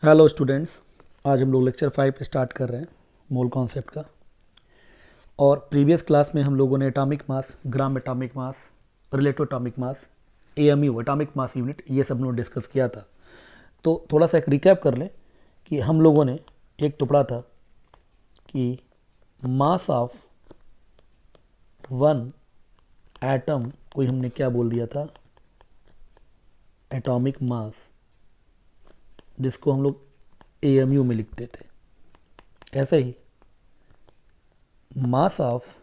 Hello students, आज हम लोग लेक्चर 5 स्टार्ट कर रहे हैं मोल कॉन्सेप्ट का। और प्रीवियस क्लास में हम लोगों ने atomic mass, gram atomic mass, relative atomic mass, AMU atomic mass unit, ये सब लोग डिस्कस किया था। तो थोड़ा सा एक रिकैप कर लें कि हम लोगों ने एक टुकड़ा था कि मास ऑफ वन एटम को हमने क्या बोल दिया था, एटॉमिक मास, जिसको हम लोग एएमयू में लिखते थे। ऐसे ही mass of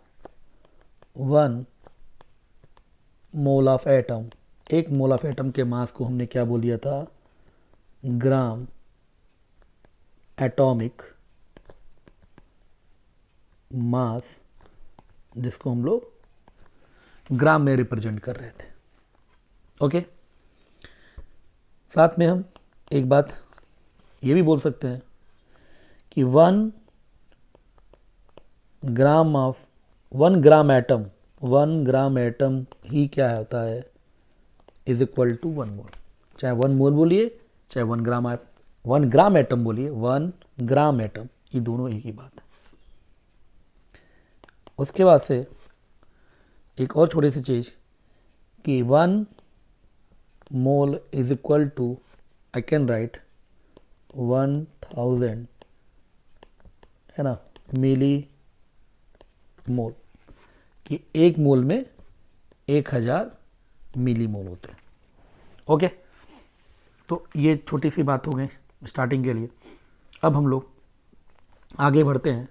one mole of atom, एक मोल ऑफ एटम के मास को हमने क्या बोल दिया था, ग्राम एटॉमिक मास, जिसको हम लोग ग्राम में रिप्रेजेंट कर रहे थे। ओके, साथ में हम एक बात ये भी बोल सकते हैं कि वन ग्राम एटम ही क्या होता है, इज इक्वल टू 1 मोल। चाहे 1 मोल बोलिए, चाहे 1 ग्राम एटम बोलिए, 1 ग्राम एटम, ये दोनों एक ही बात है। उसके बाद से एक और छोटी सी चीज कि 1 mole is equal to, I can write 1000, है ना, मिली मोल, कि एक मोल में 1000 मिली मोल होते हैं। ओके, तो ये छोटी सी बात हो गई स्टार्टिंग के लिए। अब हम लोग आगे बढ़ते हैं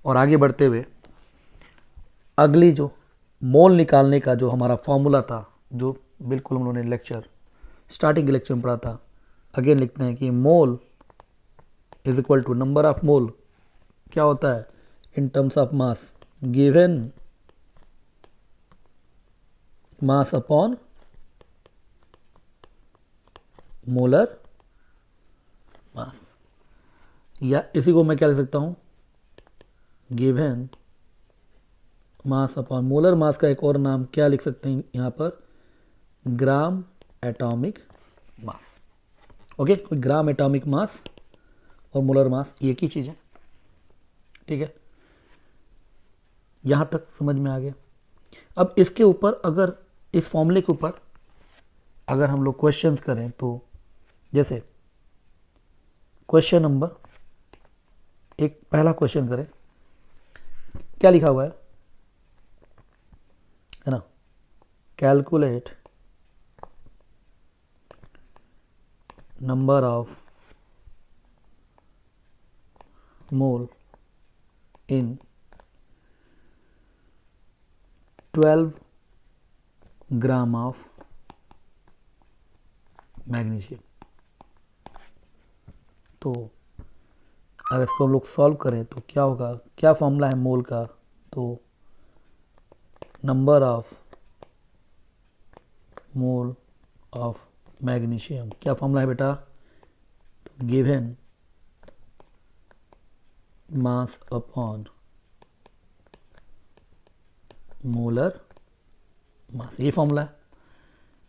और आगे बढ़ते हुए अगली जो मोल निकालने का जो हमारा फॉर्मूला था, जो बिल्कुल हम लोगों ने लेक्चर स्टार्टिंग के लेक्चर में पढ़ा था, अगेन लिखते हैं कि mole is equal to number of mole क्या होता है in terms of mass, given mass upon molar mass. या इसी को मैं क्या लिख सकता हूं, given mass upon molar mass का एक और नाम क्या लिख सकते हैं यहां पर, gram atomic mass. Okay, gram atomic mass और मोलर मास एक ही चीज है। ठीक है, यहां तक समझ में आ गया। अब इसके ऊपर, अगर इस फॉर्मूले के ऊपर अगर हम लोग क्वेश्चंस करें तो, जैसे क्वेश्चन नंबर एक, पहला क्वेश्चन करें, क्या लिखा हुआ है ना, calculate number of mole in 12 gram of magnesium. तो अगर इसको हम लोग सॉल्व करें तो क्या होगा, क्या फॉर्मूला है मोल का, तो number of mole of magnesium, क्या फॉर्मूला है बेटा, तो गिवन मास अपॉन मोलर मास, ये फॉर्मूला है।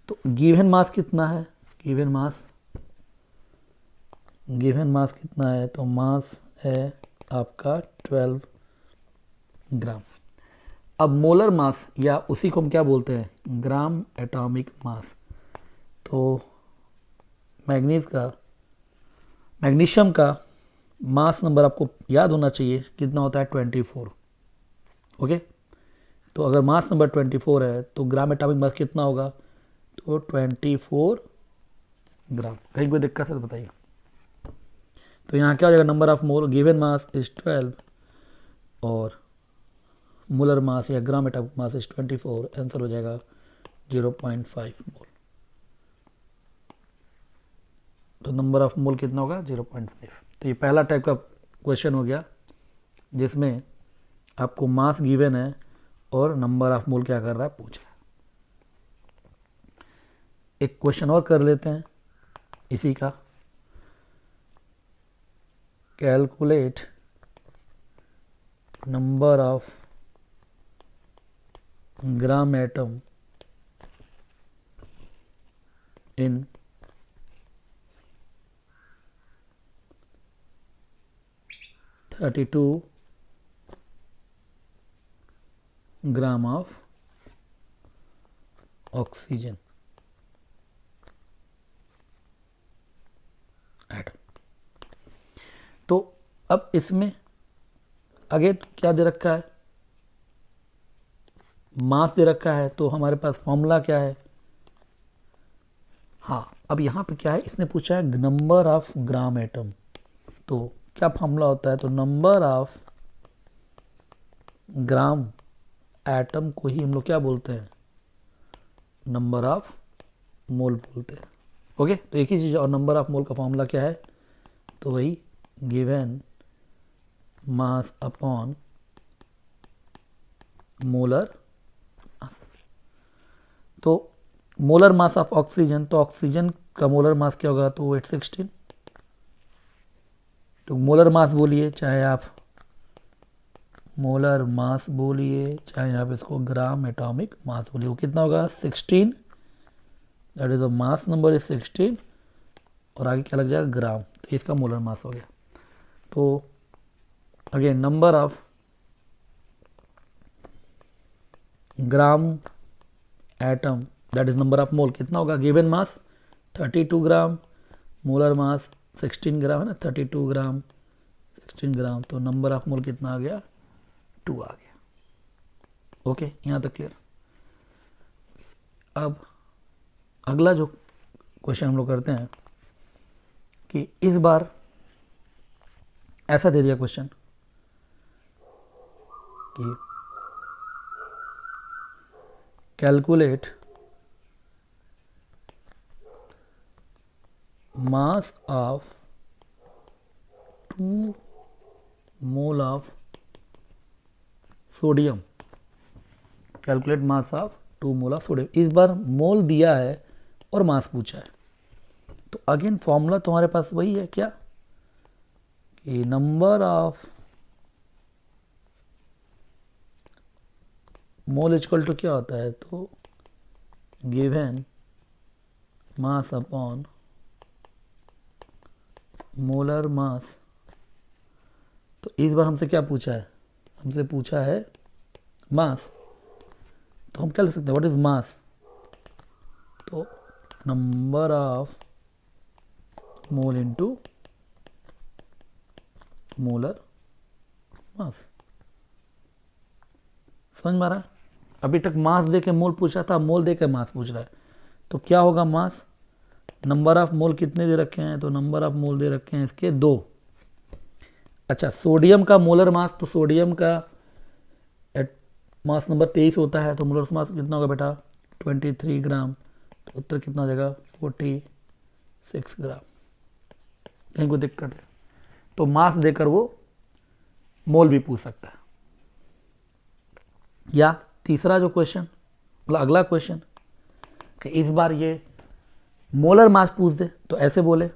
तो गिवन मास कितना है, गिवन मास कितना है, तो मास है आपका 12 ग्राम। अब मोलर मास, या उसी को हम क्या बोलते हैं, ग्राम एटॉमिक मास। तो मैग्नीशियम का मास नंबर आपको याद होना चाहिए, कितना होता है, 24। ओके, तो अगर मास नंबर 24 है तो ग्राम एटॉमिक मास कितना होगा, तो 24 ग्राम। कहीं कोई दिक्कत है तो बताइए। तो यहाँ क्या हो जाएगा, number of mole given mass is 12 और मोलर मास या gram atomic mass is 24, answer हो जाएगा 0.5 मोल। तो नंबर ऑफ मोल कितना होगा, 0.5। तो ये पहला टाइप का क्वेश्चन हो गया जिसमें आपको मास गिवन है और नंबर ऑफ मोल क्या कर रहा है, पूछ रहा है। एक क्वेश्चन और कर लेते हैं इसी का, calculate number of gram atom in 32 gram of oxygen atom. तो अब इसमें अगेन क्या दे रखा है, मास दे रखा है, तो हमारे पास फॉर्मूला क्या है। हाँ, अब यहाँ पे क्या है, इसने पूछा है नंबर ऑफ ग्राम एटम, तो क्या फॉर्मूला होता है, तो नंबर ऑफ ग्राम एटम को ही हम लोग क्या बोलते हैं, नंबर ऑफ मोल बोलते हैं। ओके, तो एक ही चीज़, और नंबर ऑफ मोल का फॉर्मूला क्या है, तो वही गिवन मास अपॉन मोलर। तो मोलर मास ऑफ ऑक्सीजन, तो ऑक्सीजन का मोलर मास क्या होगा, तो 816। तो मोलर मास बोलिए, चाहे आप मोलर मास बोलिए, चाहे आप इसको ग्राम एटॉमिक मास बोलिए, वो कितना होगा 16, that is the mass number is 16, और आगे क्या लग जाएगा ग्राम, तो इसका मोलर मास हो गया। तो again number of gram atom that is number of मोल कितना होगा, गिवन मास 32 ग्राम, मोलर मास 16 ग्राम है ना, 32 ग्राम 16 ग्राम, तो नंबर ऑफ मोल कितना आ गया 2 आ गया। ओके, यहाँ तक क्लियर। अब अगला जो क्वेश्चन हम लोग करते हैं कि इस बार ऐसा दे दिया क्वेश्चन कि calculate mass of 2 mole of sodium, calculate mass of 2 mole of sodium. इस बार मोल दिया है और मास पूछा है, तो अगेन फॉर्मूला तुम्हारे पास वही है क्या, कि number of mole equal to क्या होता है, तो given mass upon molar mass. तो इस बार हमसे क्या पूछा है, हमसे पूछा है मास, तो हम क्या लिख सकते हैं, व्हाट इज मास, तो number of mole into molar mass. समझ में आ रहा है, अभी तक मास दे के मोल पूछा था, मोल दे के मास पूछ रहा है, तो क्या होगा मास, नंबर ऑफ मोल कितने दे रखे हैं, तो नंबर ऑफ मोल दे रखे हैं इसके 2। अच्छा, सोडियम का मोलर मास, तो सोडियम का मास नंबर 23 होता है, तो मोलर मास कितना होगा बेटा 23 ग्राम, तो उत्तर कितना हो जाएगा 46 ग्राम। कहीं को दिक्कत है तो मास देकर वो मोल भी पूछ सकता है। या तीसरा जो क्वेश्चन, मतलब अगला क्वेश्चन, कि इस बार ये मोलर मास पूछ दे, तो ऐसे बोले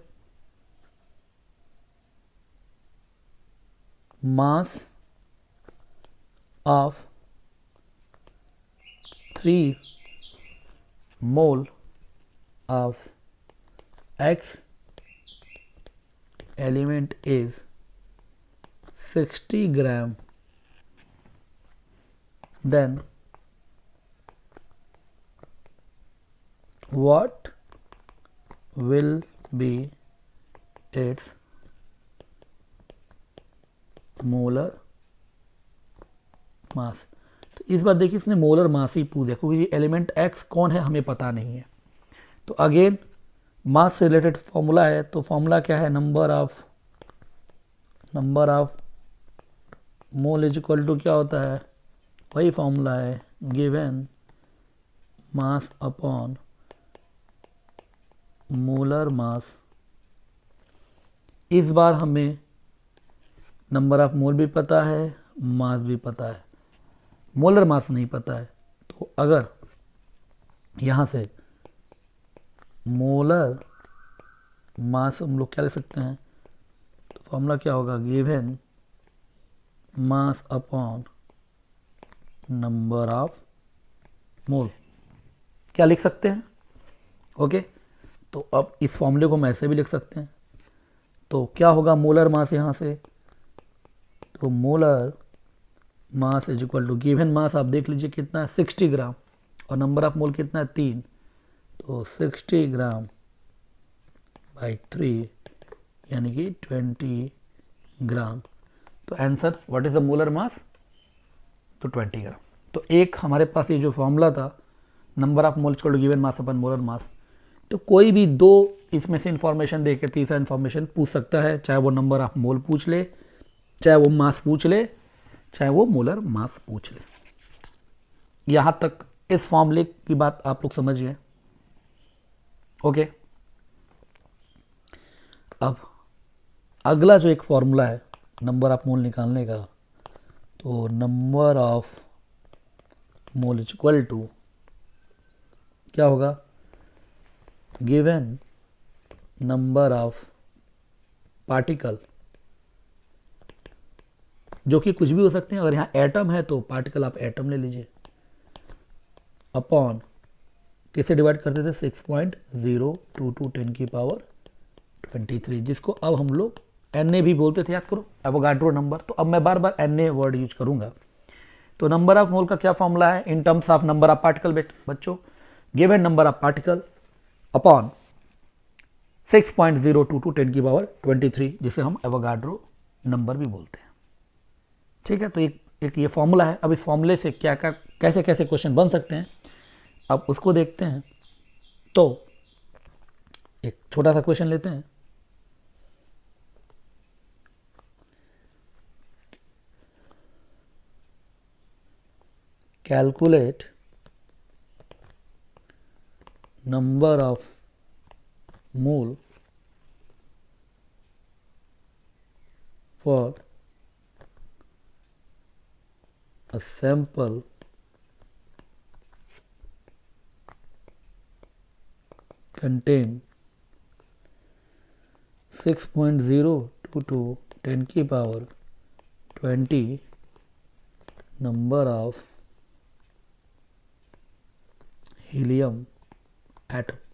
mass of 3 mole of X element is 60 gram, then what will be its molar mass. तो इस बार देखिए इसने मोलर मास ही पूछ दिया, क्योंकि एलिमेंट एक्स कौन है हमें पता नहीं है। तो अगेन मास से रिलेटेड फॉर्मूला है, तो फॉर्मूला क्या है, number of mole is equal to क्या होता है, वही फॉर्मूला है given mass upon molar mass. इस बार हमें नंबर ऑफ मोल भी पता है, मास भी पता है, मोलर मास नहीं पता है। तो अगर यहाँ से मोलर मास हम लोग क्या लिख सकते हैं, तो फॉर्मूला क्या होगा, given mass upon number of mole, क्या लिख सकते हैं। ओके, तो अब इस फॉर्मूले को हम ऐसे भी लिख सकते हैं, तो क्या होगा मोलर मास यहाँ से तो molar mass is equal to given mass आप देख लीजिए कितना है 60 ग्राम और नंबर ऑफ मोल कितना है 3, तो 60 ग्राम बाई 3 यानी कि 20 ग्राम। तो answer what is the molar mass, तो 20 ग्राम। तो एक हमारे पास ये जो फॉर्मूला था number of mole equal to given mass upon molar mass, तो कोई भी दो इसमें से इंफॉर्मेशन दे के तीसरा इंफॉर्मेशन पूछ सकता है, चाहे वो नंबर ऑफ मोल पूछ ले, चाहे वो मास पूछ ले, चाहे वो मोलर मास पूछ ले। यहां तक इस फॉर्मूले की बात आप लोग समझिए। ओके, अब अगला जो एक फॉर्मूला है नंबर ऑफ मोल निकालने का, तो number of mole is equal to क्या होगा, गिवन नंबर ऑफ पार्टिकल, जो कि कुछ भी हो सकते हैं, अगर यहाँ एटम है तो पार्टिकल आप एटम ले लीजिए, अपॉन किसे डिवाइड करते थे 6.022 10 की पावर 23, जिसको अब हम लोग Na भी बोलते थे, याद करो एवोगाड्रो नंबर। तो अब मैं बार बार Na वर्ड यूज करूंगा। तो नंबर ऑफ मोल का क्या फॉर्मूला है in terms of number of particle बच्चों, given number of particle upon 6.022 10 की पावर 23, जिसे हम एवोगाड्रो नंबर भी बोलते हैं। ठीक है, तो एक ये फॉर्मूला है। अब इस फॉर्मूले से क्या क्या कैसे कैसे क्वेश्चन बन सकते हैं, अब उसको देखते हैं। तो एक छोटा सा क्वेश्चन लेते हैं। Calculate number of mole for a sample contain 6.022 10 की power 20 number of helium atoms।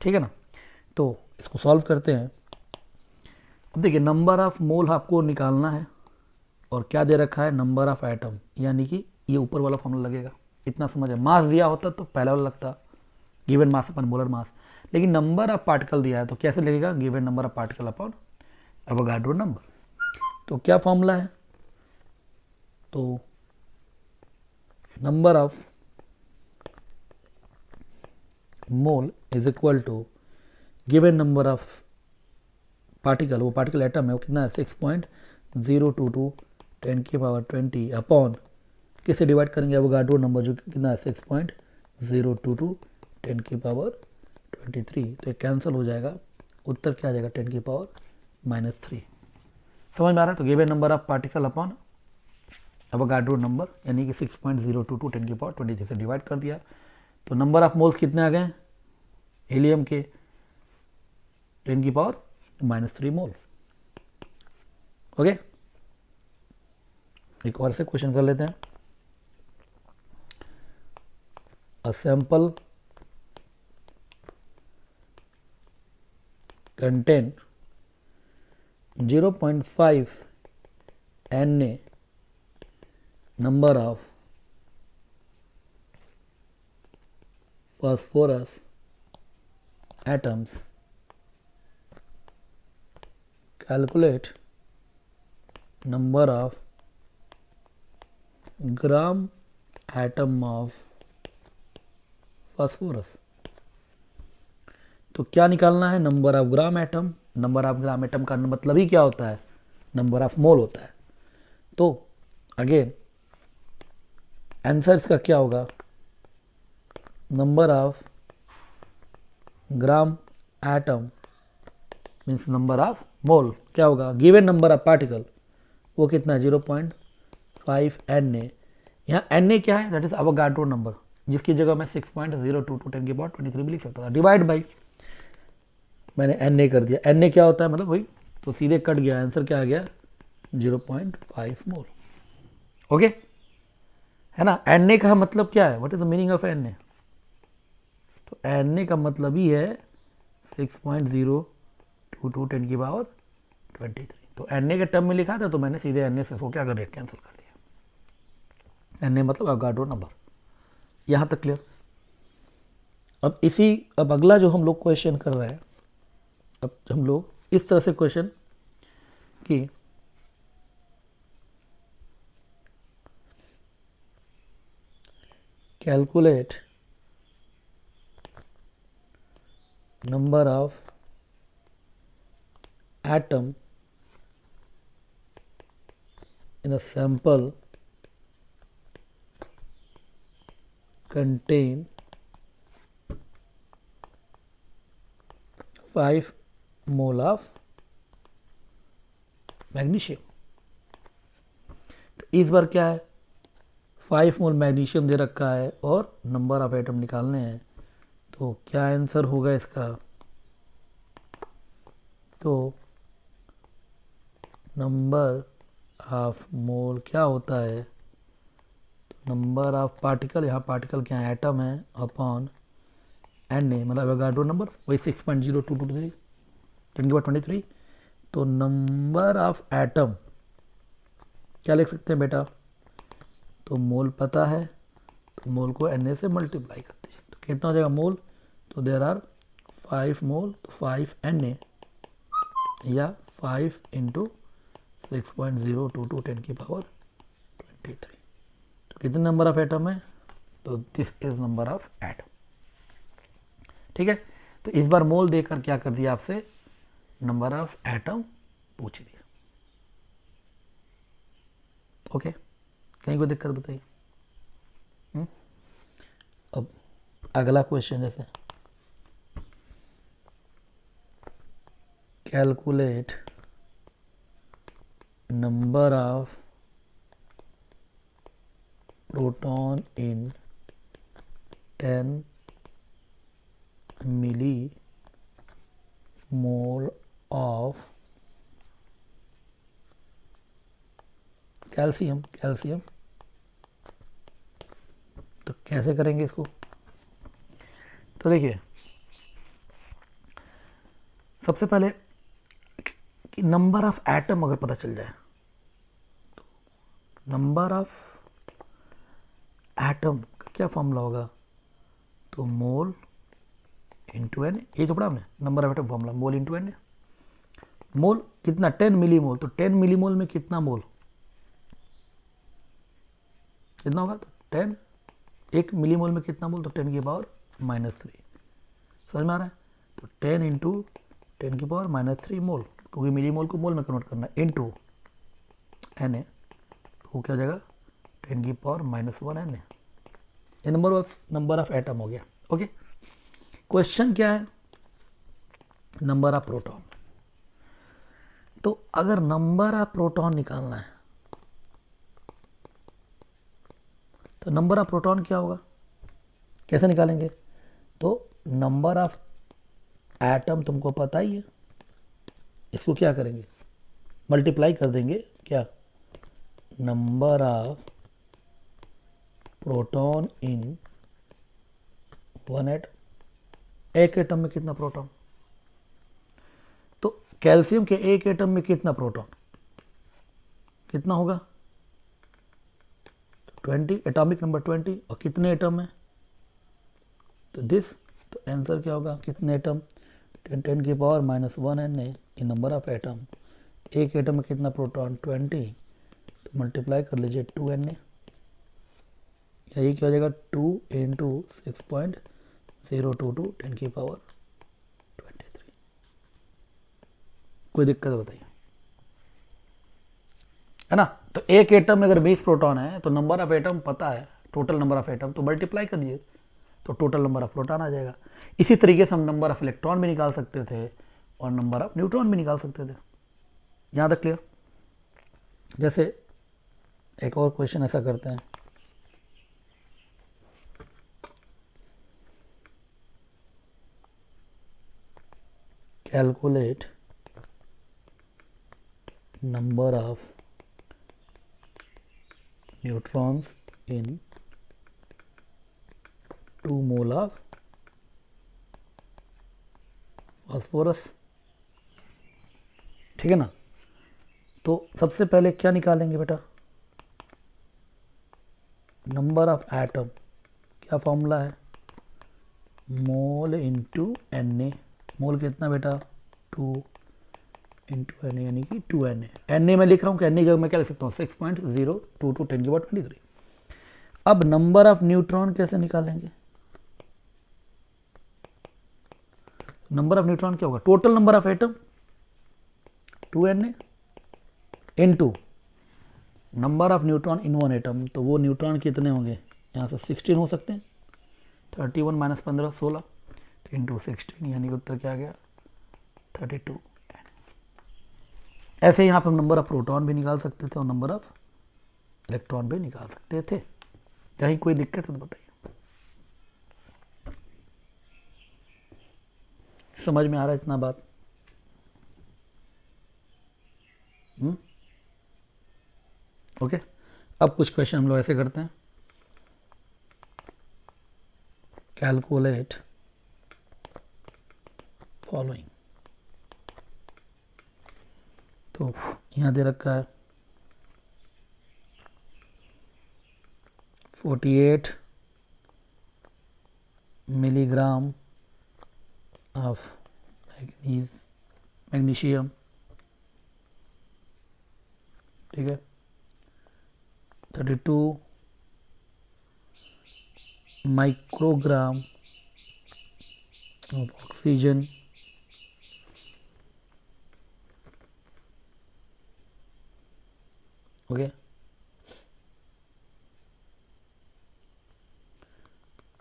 ठीक है ना, तो इसको सॉल्व करते हैं। अब देखिए नंबर ऑफ मोल आपको निकालना है और क्या दे रखा है नंबर ऑफ एटम, यानी कि ये ऊपर वाला फॉर्मूला लगेगा। इतना समझ है, मास दिया होता तो पहला वाला लगता गिवन मास अपन मोलर मास, लेकिन नंबर ऑफ पार्टिकल दिया है तो कैसे लगेगा given number of particle upon Avogadro number. तो क्या फॉर्मूला है, तो number of mole is equal to given number of particle, वो पार्टिकल एटम है वो कितना है 6.022 10 की पावर 20 अपॉन किसे डिवाइड करेंगे एवोगाड्रो नंबर जो कितना है 6.022 10 की पावर 23। तो ये कैंसिल हो जाएगा, उत्तर क्या आ जाएगा 10 की पावर -3। समझ में आ रहा है। तो given number of particle upon Avogadro number यानी कि 6.022 10 की पावर 23 से डिवाइड कर दिया। तो नंबर ऑफ मोल्स कितने आ गए हीलियम के 10 की पावर -3 मोल। ओके, एक और से क्वेश्चन कर लेते हैं। A sample contain 0.5 Na number of phosphorus atoms, calculate number of gram atom of phosphorus। तो क्या निकालना है number of gram atom. Number of gram atom का मतलब ही क्या होता है नंबर ऑफ मोल होता है। तो अगेन आंसर इसका क्या होगा number of gram atom means number of mole क्या होगा गिवन नंबर ऑफ पार्टिकल वो कितना है 0.5 Na। यहाँ Na क्या है दैट इज एवोगाड्रो नंबर, जिसकी जगह मैं 6.022 10 की पावर 23 भी लिख सकता था। डिवाइड बाई मैंने Na कर दिया। Na क्या होता है मतलब वही, तो सीधे कट गया, आंसर क्या आ गया 0.5 मोल। ओके है ना। Na का मतलब क्या है, what is the meaning of Na। तो Na का मतलब ही है 6.022 10 की पावर 23। तो Na के टर्म में लिखा था तो मैंने सीधे Na से इसको क्या कर दिया, कैंसिल कर दिया। Na मतलब अवोगाड्रो नंबर। यहाँ तक क्लियर। अब अगला जो हम लोग क्वेश्चन कर रहे हैं, अब हम लोग इस तरह से क्वेश्चन कि calculate number of atom in a sample contain 5 mole of magnesium. तो इस बार क्या है, 5 मोल मैग्नीशियम दे रखा है और नंबर ऑफ एटम निकालने हैं। तो क्या आंसर होगा इसका, तो नंबर ऑफ मोल क्या होता है, तो नंबर ऑफ पार्टिकल, यहाँ पार्टिकल क्या है, एटम है, अपॉन Na मतलब एवोगाड्रो नंबर, वही 6.0223 10^23। तो नंबर ऑफ एटम क्या लिख सकते हैं बेटा, तो मोल पता है, तो मोल को Na से मल्टीप्लाई कर दीजिए। तो कितना हो जाएगा मोल, तो देयर आर 5 मोल, तो 5 Na या 5 इंटू 6.022 10^23। तो कितने नंबर ऑफ एटम है, तो this is number of atom. ठीक है, तो इस बार मोल देकर क्या कर दिया, आपसे नंबर ऑफ एटम पूछ दिया। ओके, कहीं कोई दिक्कत बताइए। अब अगला क्वेश्चन जैसे calculate number of proton in 10 millimole of calcium. तो कैसे करेंगे इसको, तो देखिए सबसे पहले कि नंबर ऑफ एटम अगर पता चल जाए, तो नंबर ऑफ एटम का क्या फॉर्मूला होगा, तो मोल इंटू एन। ये तो पढ़ा हमने, number of atom formula mole into N. Mole कितना, 10 मिली मोल, तो 10 मिली मोल में कितना मोल, कितना होगा, तो 10, 1 मिली मोल में कितना मोल, तो 10^-3। समझ में आ रहा है, तो 10 इंटू 10^-3 मोल, क्योंकि मिली मोल को मोल में कन्वर्ट करना है, इंटू Na, वो क्या हो जाएगा 10^-1 Na। ये नंबर ऑफ एटम हो गया। ओके, क्वेश्चन क्या है, नंबर ऑफ प्रोटॉन। तो अगर नंबर ऑफ प्रोटॉन निकालना है, तो नंबर ऑफ प्रोटॉन क्या होगा, कैसे निकालेंगे, तो नंबर ऑफ एटम तुमको पता ही है, इसको क्या करेंगे, मल्टीप्लाई कर देंगे, क्या, number of proton in 1 atom. एक एटम में कितना प्रोटॉन, तो कैल्शियम के एक एटम में कितना प्रोटॉन, कितना होगा, 20, एटॉमिक नंबर 20, और कितने एटम है, तो दिस, तो आंसर क्या होगा, कितने atom, 10^-1 Na in number of atom. एक एटम में कितना प्रोटॉन 20, तो मल्टीप्लाई कर लीजिए 2 Na, यही क्या हो जाएगा 2 इंटू 6.022 10^23। कोई दिक्कत बताइए, है ना। तो एक एटम में अगर 20 प्रोटॉन है तो नंबर ऑफ एटम पता है, टोटल नंबर ऑफ एटम, तो मल्टीप्लाई कर दिए तो टोटल नंबर ऑफ प्रोटॉन आ जाएगा। इसी तरीके से हम नंबर ऑफ इलेक्ट्रॉन भी निकाल सकते थे और नंबर ऑफ न्यूट्रॉन भी निकाल सकते थे। यहाँ तक क्लियर। जैसे एक और क्वेश्चन ऐसा करते हैं, calculate number of neutrons in 2 mole of phosphorus. ठीक है ना, तो सबसे पहले क्या निकालेंगे बेटा, नंबर ऑफ एटम, क्या फॉर्मूला है, मोल इंटू एन ए। मोल कितना बेटा, 2 इंटू एन ए, यानी कि 2 एन ए मैं लिख रहा हूँ कि एन ए जगह मैं क्या लिख सकता हूँ, 6.022 10 की पावर 23। अब नंबर ऑफ न्यूट्रॉन कैसे निकालेंगे, नंबर ऑफ न्यूट्रॉन क्या होगा, total number of atom 2Na into number of neutron in one atom, तो वो न्यूट्रॉन कितने होंगे, यहाँ से 16 हो सकते हैं, 31 माइनस 15 16, तो इंटू 16, यानी कि उत्तर क्या आ गया 32। ऐसे यहाँ पर हम नंबर ऑफ प्रोटॉन भी निकाल सकते थे और नंबर ऑफ इलेक्ट्रॉन भी निकाल सकते थे। कहीं कोई दिक्कत है तो बताइए, समझ में आ रहा है इतना बात? ओके, अब कुछ क्वेश्चन हम लोग ऐसे करते हैं, कैलकुलेट फॉलोइंग। तो यहाँ दे रखा है 48 मिलीग्राम ऑफ मैग्नीशियम, ठीक है, 32 microgram of oxygen, okay,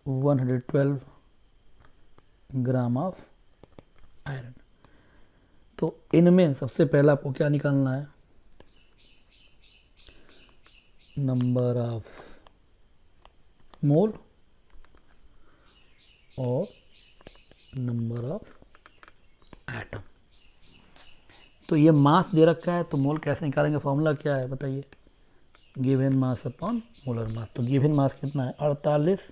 112 gram of iron. तो इनमें सबसे पहला आपको क्या निकालना है, नंबर ऑफ मोल और नंबर ऑफ एटम। तो ये मास दे रखा है, तो मोल कैसे निकालेंगे, फॉर्मूला क्या है बताइए, given mass upon molar mass. तो गिवन मास कितना है 48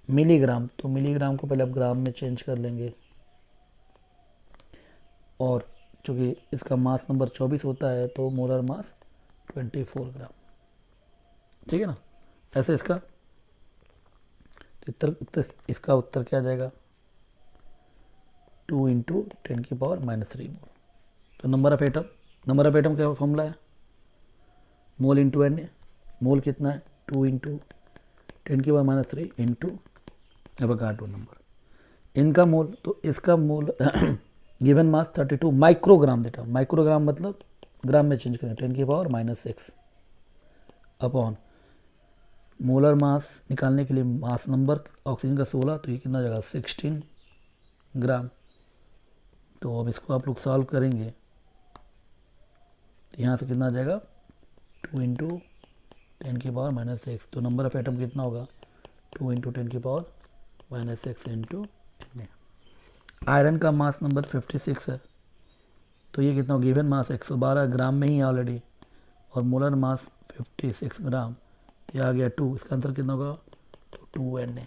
मिलीग्राम, तो मिलीग्राम को पहले आप ग्राम में चेंज कर लेंगे, और चूँकि इसका मास नंबर 24 होता है तो मोलर मास 24 ग्राम, ठीक है ना। ऐसे इसका इसका उत्तर क्या आ जाएगा, 2 इंटू 10 की पावर -3 मोल। तो नंबर ऑफ एटम क्या फॉर्मूला है, मोल इंटू एन ए, मोल कितना है 2 इंटू 10 की पावर -3 इंटू एवोगाड्रो नंबर। इनका मोल, तो इसका मोल गिवन मास 32 माइक्रोग्राम देता, माइक्रोग्राम मतलब ग्राम में चेंज करें 10 की पावर -6 अपॉन मोलर मास निकालने के लिए मास नंबर ऑक्सीजन का 16, तो ये कितना जाएगा 16 ग्राम। तो अब इसको आप लोग सॉल्व करेंगे तो यहाँ से कितना आ जाएगा 2 इंटू 10 की पावर -6, तो नंबर ऑफ एटम कितना होगा 2 इंटू 10 की पावर -6 इंटू एन। आयरन का मास नंबर 56 है, तो ये कितना, गिवन मास 112 ग्राम में ही ऑलरेडी, और मोलर मास 56 ग्राम, तो ये आ गया 2, इसका आंसर कितना होगा, तो 2Na।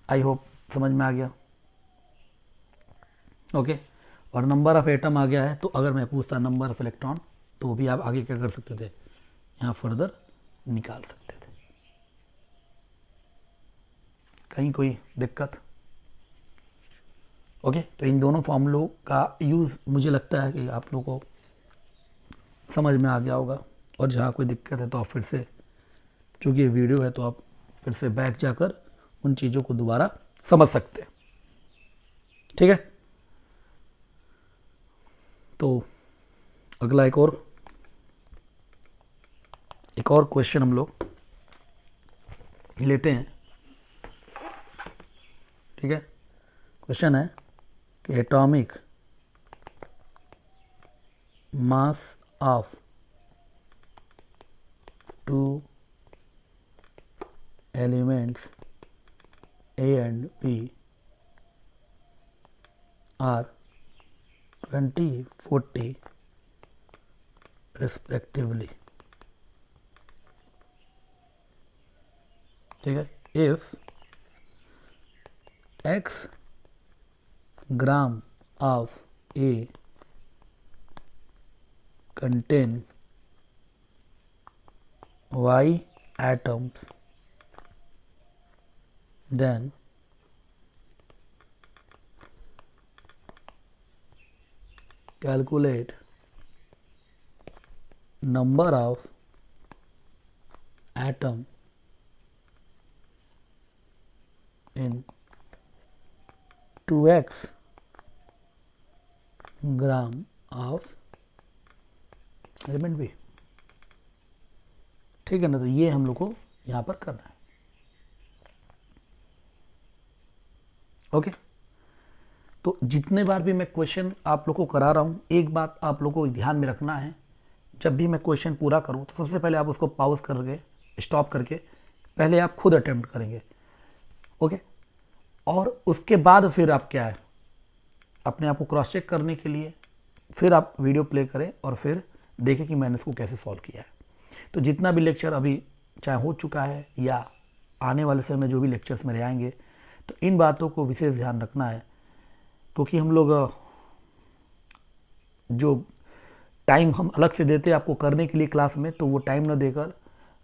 आई होप समझ में आ गया, ओके। और नंबर ऑफ एटम आ गया है, तो अगर मैं पूछता नंबर ऑफ इलेक्ट्रॉन, तो भी आप आगे क्या कर सकते थे, यहाँ फर्दर निकाल सकते थे। कहीं कोई दिक्कत? ओके, तो इन दोनों फॉर्मूलों का यूज़ मुझे लगता है कि आप लोगों को समझ में आ गया होगा, और जहाँ कोई दिक्कत है तो आप फिर से, चूँकि ये वीडियो है तो आप फिर से बैक जाकर उन चीज़ों को दोबारा समझ सकते हैं, ठीक है। तो अगला एक और क्वेश्चन हम लोग लेते हैं, ठीक है। क्वेश्चन है कि atomic mass of 2 elements A and B are 20, 40 respectively, ठीक है। If x gram of A contain y atoms, then calculate number of atom in 2x gram of element B. ठीक है ना, तो ये हम लोग को यहाँ पर करना है। ओके, तो जितने बार भी मैं क्वेश्चन आप लोग को करा रहा हूँ, एक बात आप लोग को ध्यान में रखना है, जब भी मैं क्वेश्चन पूरा करूँ तो सबसे पहले आप उसको पॉज करके स्टॉप करके पहले आप खुद अटेम्प्ट करेंगे। ओके, और उसके बाद फिर आप क्या है, अपने आप को क्रॉस चेक करने के लिए फिर आप वीडियो प्ले करें और फिर देखें कि मैंने इसको कैसे सॉल्व किया है। तो जितना भी लेक्चर अभी चाहे हो चुका है या आने वाले समय में जो भी लेक्चर्स मेरे आएंगे, तो इन बातों को विशेष ध्यान रखना है, क्योंकि हम लोग जो टाइम हम अलग से देते हैं आपको करने के लिए क्लास में, तो वो टाइम न देकर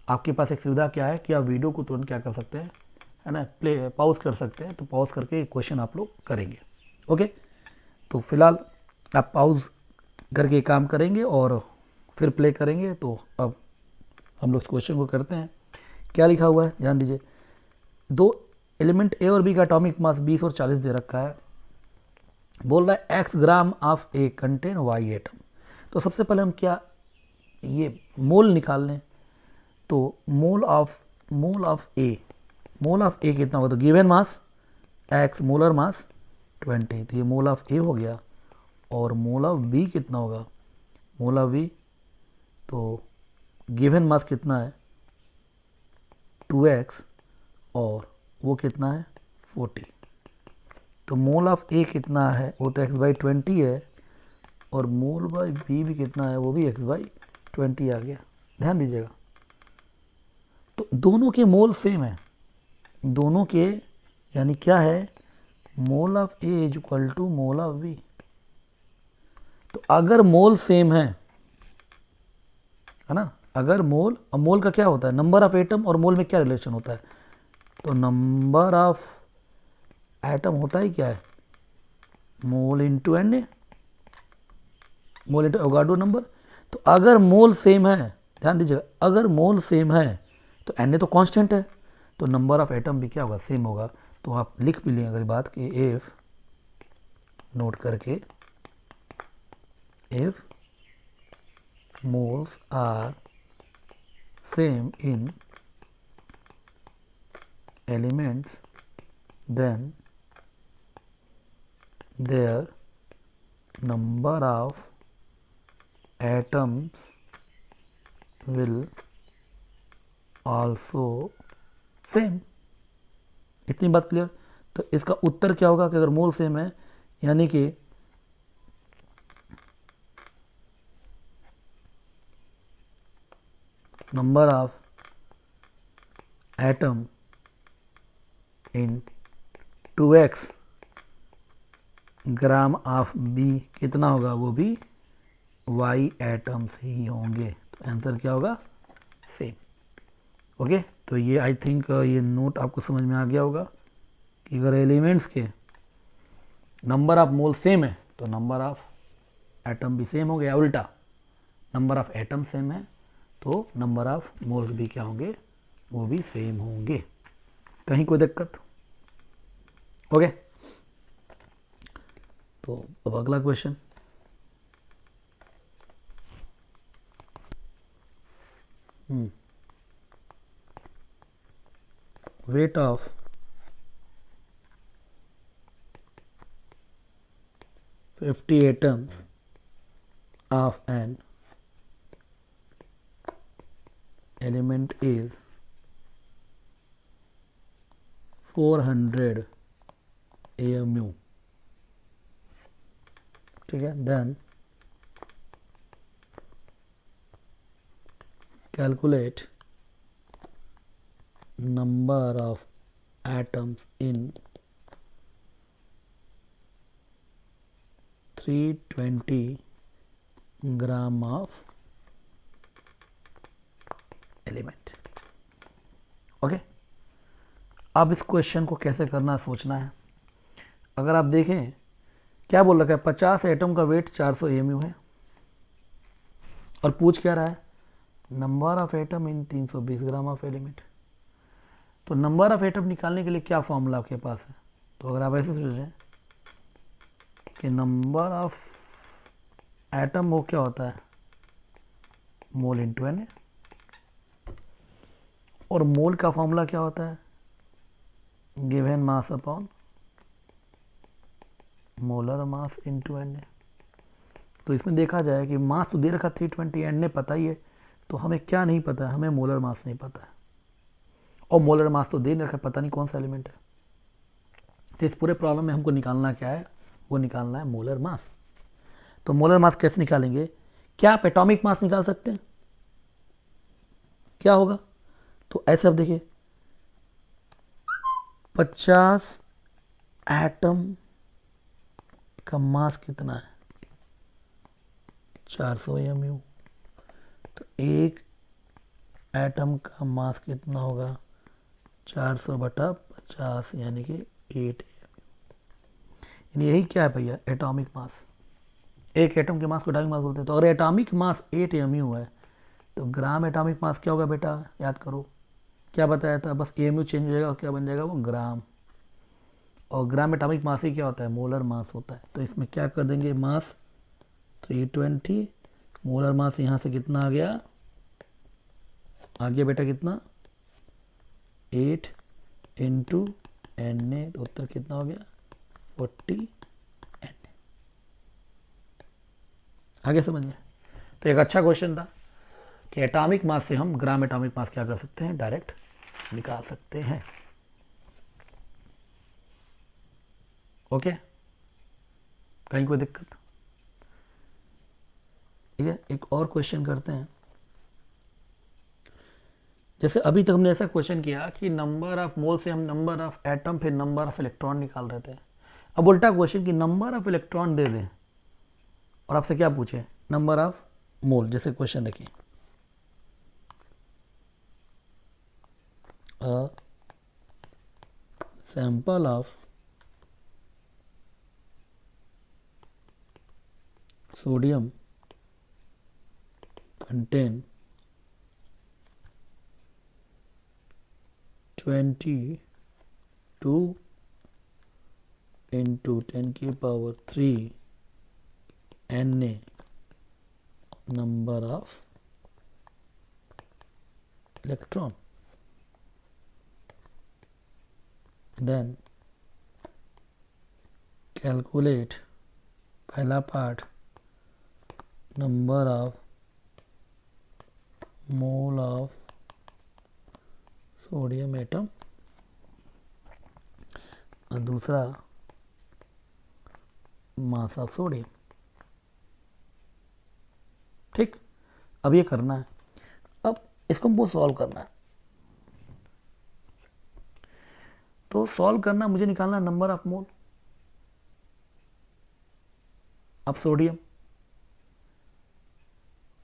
आपके पास एक सुविधा क्या है कि आप वीडियो को तुरंत क्या कर सकते हैं, है ना, प्ले पॉज कर सकते हैं। तो पॉज करके क्वेश्चन आप लोग करेंगे। ओके, तो फिलहाल आप पॉज करके काम करेंगे और फिर प्ले करेंगे। तो अब हम लोग इस क्वेश्चन को करते हैं। क्या लिखा हुआ है ध्यान दीजिए। दो एलिमेंट ए और बी का एटॉमिक मास 20 और 40 दे रखा है। बोल रहा है x gram of A contain y atom. तो सबसे पहले हम क्या ये मोल निकाल लें। तो मोल ऑफ ए कितना होगा, तो गिवन मास x, मोलर मास 20, तो ये मोल ऑफ ए हो गया। और मोल ऑफ बी कितना होगा, मोल ऑफ बी, तो गिवन मास कितना है 2x और वो कितना है 40। तो मोल ऑफ ए कितना है, वो तो x/20 है, और मोल बाय बी भी कितना है, वो भी x/20 आ गया। ध्यान दीजिएगा, तो दोनों के मोल सेम है, दोनों के, यानी क्या है, mole of A is equal to mole of B. तो अगर मोल सेम है ना, अगर मोल का क्या होता है, नंबर ऑफ एटम, और मोल में क्या रिलेशन होता है, तो नंबर ऑफ एटम होता है क्या है, mole into N, mole into Avogadro number. तो अगर मोल सेम है, ध्यान दीजिएगा, अगर मोल सेम है तो एन तो कांस्टेंट है, तो नंबर ऑफ एटम भी क्या होगा, सेम होगा। तो आप लिख भी लें अगर बात कि इफ, नोट करके, if moles are same in elements, then their number of atoms will also same। इतनी बात क्लियर। तो इसका उत्तर क्या होगा कि अगर मोल सेम है, यानी कि number of atom in 2x gram of B कितना होगा, वो भी y एटम्स ही होंगे। तो आंसर क्या होगा, सेम। ओके, तो ये आई थिंक ये नोट आपको समझ में आ गया होगा कि अगर एलिमेंट्स के नंबर ऑफ मोल सेम है तो नंबर ऑफ एटम भी सेम हो गया। उल्टा, नंबर ऑफ एटम सेम है तो नंबर ऑफ मोल्स भी क्या होंगे, वो भी सेम होंगे। कहीं कोई दिक्कत? ओके, तो अब अगला question. Weight of fifty atoms of an element is 400 AMU। ठीक है, then calculate number of atoms in 320 gram of element. Okay, अब इस क्वेश्चन को कैसे करना है सोचना है। अगर आप देखें क्या बोल रखा है, 50 एटम का वेट 400 एमयू है और पूछ क्या रहा है, number of atom in 320 gram of element. तो नंबर ऑफ एटम निकालने के लिए क्या फॉर्मूला आपके पास है, तो अगर आप ऐसे सोचें कि नंबर ऑफ एटम वो क्या होता है, मोल इंटू एन, और मोल का फॉर्मूला क्या होता है, given mass upon molar mass into N. तो इसमें देखा जाए कि मास तो दे रखा 320, एन ने पता ही है, तो हमें क्या नहीं पता है, हमें मोलर मास नहीं पता है, और मोलर मास तो दे नहीं रखा, पता नहीं कौन सा एलिमेंट है। तो इस पूरे प्रॉब्लम में हमको निकालना क्या है, वो निकालना है मोलर मास। तो मोलर मास कैसे निकालेंगे, क्या आप एटॉमिक मास निकाल सकते हैं, क्या होगा, तो ऐसे आप देखिए 50 एटम का मास कितना है, 400 एमयू, तो एक एटम का मास कितना होगा, 400/50 यानी कि 8 एमयू। यही क्या है भैया, एटॉमिक मास। एक एटम के मास को एटॉमिक मास बोलते हैं। तो अगर एटॉमिक मास 8 एमयू है तो ग्राम एटॉमिक मास क्या होगा बेटा, याद करो क्या बताया था, बस एमयू चेंज हो जाएगा और क्या बन जाएगा वो ग्राम, और ग्राम एटॉमिक मास ही क्या होता है, मोलर मास होता है। तो इसमें क्या कर देंगे, मास 320, मोलर मास यहाँ से कितना आ गया, बेटा कितना 8 इंटू एन ए, तो उत्तर कितना हो गया 40 एन। आगे समझ में। तो एक अच्छा क्वेश्चन था कि एटॉमिक मास से हम ग्राम एटॉमिक मास क्या कर सकते हैं, डायरेक्ट निकाल सकते हैं। ओके, कहीं कोई दिक्कत, ठीक है। एक और क्वेश्चन करते हैं। जैसे अभी तक हमने ऐसा क्वेश्चन किया कि नंबर ऑफ मोल से हम नंबर ऑफ एटम फिर नंबर ऑफ इलेक्ट्रॉन निकाल रहे थे। अब उल्टा क्वेश्चन कि नंबर ऑफ इलेक्ट्रॉन दे दें और आपसे क्या पूछे, नंबर ऑफ मोल। जैसे क्वेश्चन देखिए, a sample of sodium contain 22 into 10⁻³ Na number of electron. Then calculate पहला part number of mole of sodium atom और दूसरा मास ऑफ सोडियम। ठीक, अब ये करना है, अब इसको हमको सॉल्व करना है। तो सॉल्व करना, मुझे निकालना number of mole of sodium,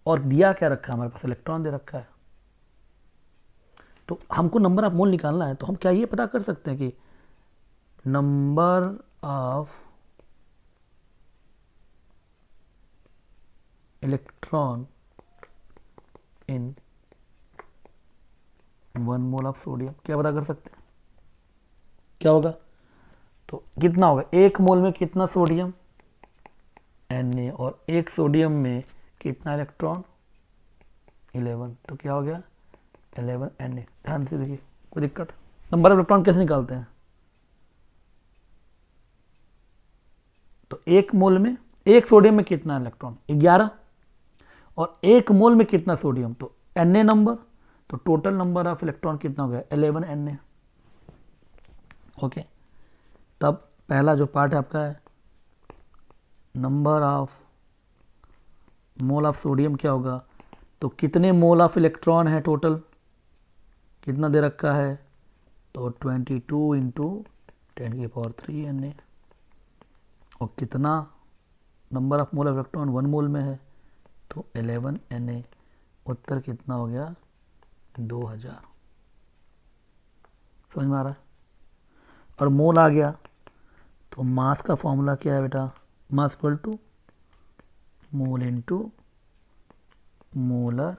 और दिया क्या रखा है हमारे पास, इलेक्ट्रॉन दे रखा है। तो हमको नंबर ऑफ मोल निकालना है, तो हम क्या ये पता कर सकते हैं कि number of electron in 1 mole of sodium, क्या पता कर सकते हैं, क्या होगा, तो कितना होगा, 1 मोल में कितना सोडियम Na, और 1 सोडियम में कितना इलेक्ट्रॉन 11, तो क्या हो गया 11 Na। ध्यान से देखिए, कोई दिक्कत, नंबर ऑफ इलेक्ट्रॉन कैसे निकालते हैं, तो 1 मोल में 1 सोडियम में कितना इलेक्ट्रॉन 11, और 1 मोल में कितना सोडियम, तो Na नंबर, तो टोटल नंबर ऑफ इलेक्ट्रॉन कितना हो गया 11 Na। ओके, तब पहला जो पार्ट है आपका है number of mole of sodium, क्या होगा, तो कितने मोल ऑफ इलेक्ट्रॉन है टोटल, कितना दे रखा है, तो 22 इंटू 10⁻³ Na, और कितना number of mole of electron 1 मोल में है तो 11 Na, उत्तर कितना हो गया 2000। समझ में आ रहा है? और मोल आ गया तो मास का फॉर्मूला क्या है बेटा, mass equal to mole into molar.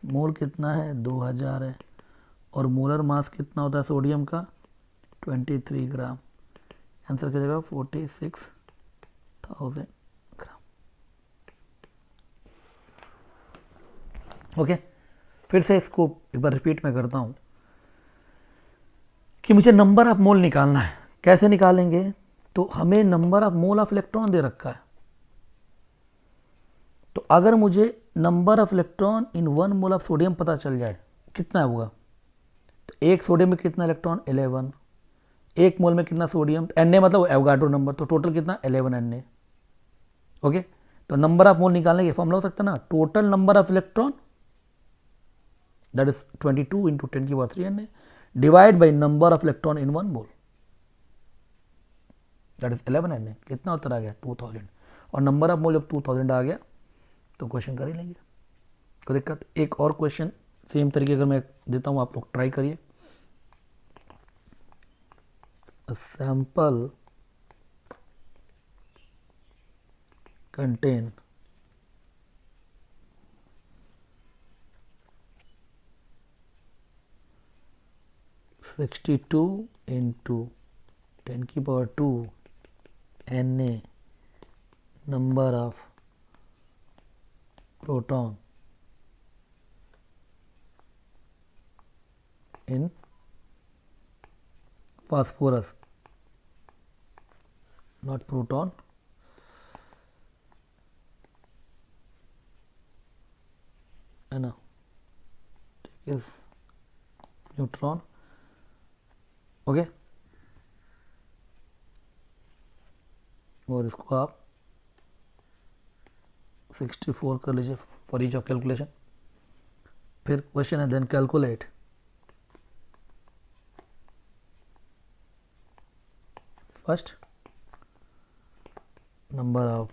Mole कितना है 2000 है, और मोलर मास कितना होता है सोडियम का 23 ग्राम। आंसर क्या जगह 46,000 ग्राम। ओके, फिर से इसको एक बार रिपीट मैं करता हूं कि मुझे नंबर ऑफ मोल निकालना है। कैसे निकालेंगे, तो हमें number of mole of electron दे रखा है। तो अगर मुझे number of electron in 1 mole of sodium पता चल जाए कितना होगा, तो एक सोडियम में कितना इलेक्ट्रॉन 11, एक मोल में कितना सोडियम, Na मतलब एवोगाड्रो नंबर, तो टोटल कितना 11 Na। ओके, तो नंबर ऑफ मोल निकालने के फॉर्मूला हो सकता है ना, total number of electron that is 22 into 10⁻³ Na divide by number of electron in 1 mole that is 11 Na। कितना उत्तर आ गया 2000, और नंबर ऑफ मोल जब 2000 आ गया तो क्वेश्चन कर ही लेंगे, कोई दिक्कत। एक और क्वेश्चन सेम तरीके अगर मैं देता हूं, आप लोग ट्राई करिए। Sample contain 62 into 10⁻² Na number of proton in phosphorus, not proton, है ना, is न्यूट्रॉन। ओके, और इसको आप 64 कर लीजिए फॉर ईच ऑफ कैलकुलेशन। फिर क्वेश्चन है then calculate first number of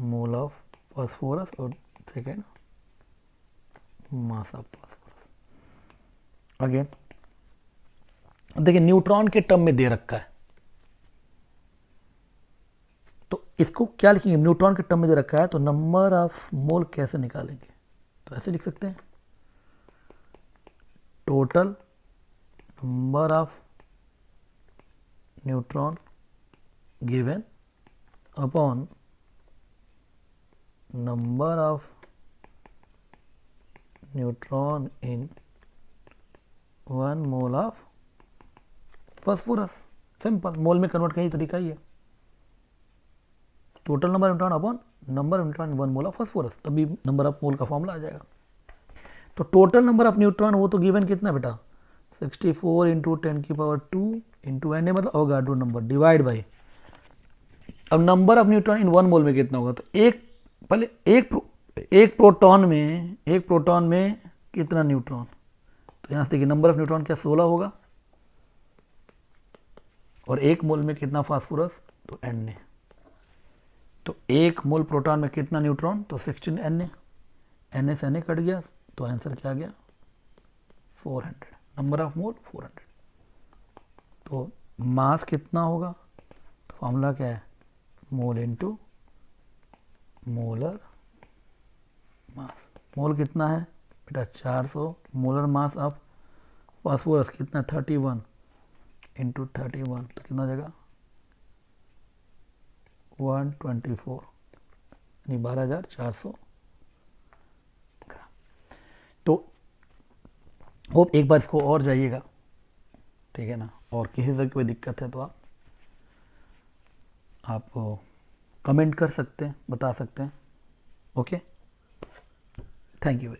mole of phosphorus और second mass of phosphorus. Again देखिए न्यूट्रॉन के टर्म में दे रखा है, तो इसको क्या लिखेंगे, न्यूट्रॉन के टर्म में दे रखा है तो नंबर ऑफ मोल कैसे निकालेंगे, तो ऐसे लिख सकते हैं total number of neutron given upon number of neutron in 1 mole of phosphorus. Simple, mole में कन्वर्ट करने का तरीका ही है, total number of neutron upon number of neutron in 1 mole of phosphorus, तभी नंबर ऑफ मोल का formula आ जाएगा। तो टोटल नंबर ऑफ न्यूट्रॉन वो तो गिवन कितना बेटा 64 इंटू 10⁻² इंटू Na मतलब अवोगाड्रो नंबर डिवाइड बाई, अब नंबर ऑफ न्यूट्रॉन इन 1 मोल में कितना होगा, तो पहले एक प्रोटॉन में कितना न्यूट्रॉन, तो यहां से देखिए नंबर ऑफ न्यूट्रॉन क्या 16 होगा, और एक मोल में कितना फास्फोरस तो Na, तो एक मोल प्रोटॉन में कितना न्यूट्रॉन तो 16 Na से Na कट गया, तो आंसर क्या आ गया 400, नंबर ऑफ मोल 400। तो मास कितना होगा, तो फॉर्मूला क्या है मोल इनटू मोलर मास। मोल कितना है बेटा 400, मोलर मास ऑफ फास्फोरस कितना 31 इंटू 31, तो कितना जाएगा 124 यानी 12,400 ग्राम। तो होप एक बार इसको और जाइएगा, ठीक है ना, और किसी तरह की कोई दिक्कत है तो आप कमेंट कर सकते हैं, बता सकते हैं। Okay, thank you.